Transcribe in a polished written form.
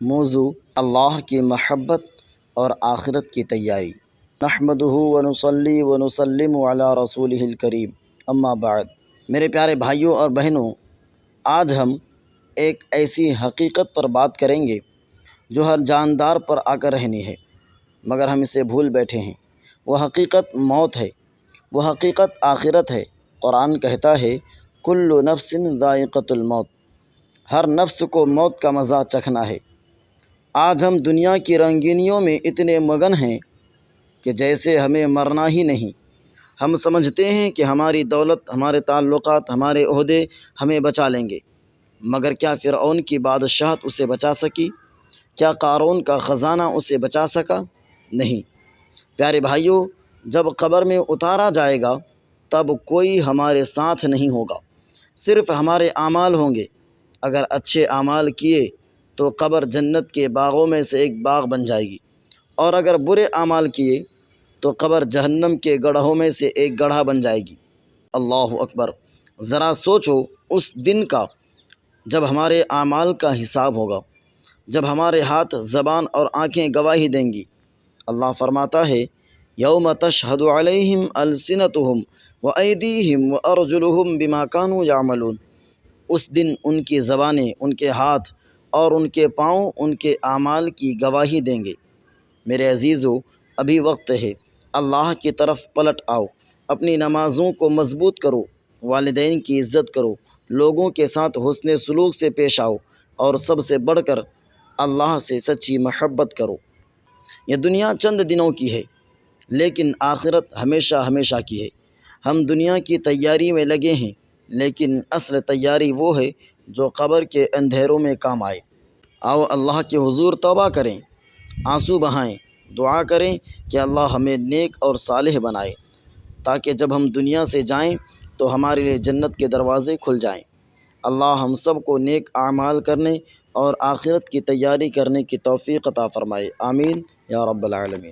موضوع اللہ کی محبت اور آخرت کی تیاری۔ نحمدہ ونصلی ونسلم علی رسولہ الکریم، اما بعد۔ میرے پیارے بھائیوں اور بہنوں، آج ہم ایک ایسی حقیقت پر بات کریں گے جو ہر جاندار پر آ کر رہنی ہے، مگر ہم اسے بھول بیٹھے ہیں۔ وہ حقیقت موت ہے، وہ حقیقت آخرت ہے۔ قرآن کہتا ہے کل نفس ذائقۃ الموت، ہر نفس کو موت کا مزہ چکھنا ہے۔ آج ہم دنیا کی رنگینیوں میں اتنے مگن ہیں کہ جیسے ہمیں مرنا ہی نہیں۔ ہم سمجھتے ہیں کہ ہماری دولت، ہمارے تعلقات، ہمارے عہدے ہمیں بچا لیں گے، مگر کیا فرعون کی بادشاہت اسے بچا سکی؟ کیا قارون کا خزانہ اسے بچا سکا؟ نہیں۔ پیارے بھائیوں، جب قبر میں اتارا جائے گا تب کوئی ہمارے ساتھ نہیں ہوگا، صرف ہمارے اعمال ہوں گے۔ اگر اچھے اعمال کیے تو قبر جنت کے باغوں میں سے ایک باغ بن جائے گی، اور اگر برے اعمال کیے تو قبر جہنم کے گڑھوں میں سے ایک گڑھا بن جائے گی۔ اللہ اکبر! ذرا سوچو اس دن کا جب ہمارے اعمال کا حساب ہوگا، جب ہمارے ہاتھ، زبان اور آنکھیں گواہی دیں گی۔ اللہ فرماتا ہے یوم تشہد علیہم السنتہم وایدیہم وارجلہم بما کانوا یعملون۔ اس دن ان کی زبانیں، ان کے ہاتھ اور ان کے پاؤں ان کے اعمال کی گواہی دیں گے۔ میرے عزیزو، ابھی وقت ہے، اللہ کی طرف پلٹ آؤ، اپنی نمازوں کو مضبوط کرو، والدین کی عزت کرو، لوگوں کے ساتھ حسن سلوک سے پیش آؤ، اور سب سے بڑھ کر اللہ سے سچی محبت کرو۔ یہ دنیا چند دنوں کی ہے، لیکن آخرت ہمیشہ ہمیشہ کی ہے۔ ہم دنیا کی تیاری میں لگے ہیں، لیکن اصل تیاری وہ ہے جو قبر کے اندھیروں میں کام آئے۔ آؤ اللہ کے حضور توبہ کریں، آنسو بہائیں، دعا کریں کہ اللہ ہمیں نیک اور صالح بنائے، تاکہ جب ہم دنیا سے جائیں تو ہمارے لیے جنت کے دروازے کھل جائیں۔ اللہ ہم سب کو نیک اعمال کرنے اور آخرت کی تیاری کرنے کی توفیق عطا فرمائے، آمین یا رب العالمین۔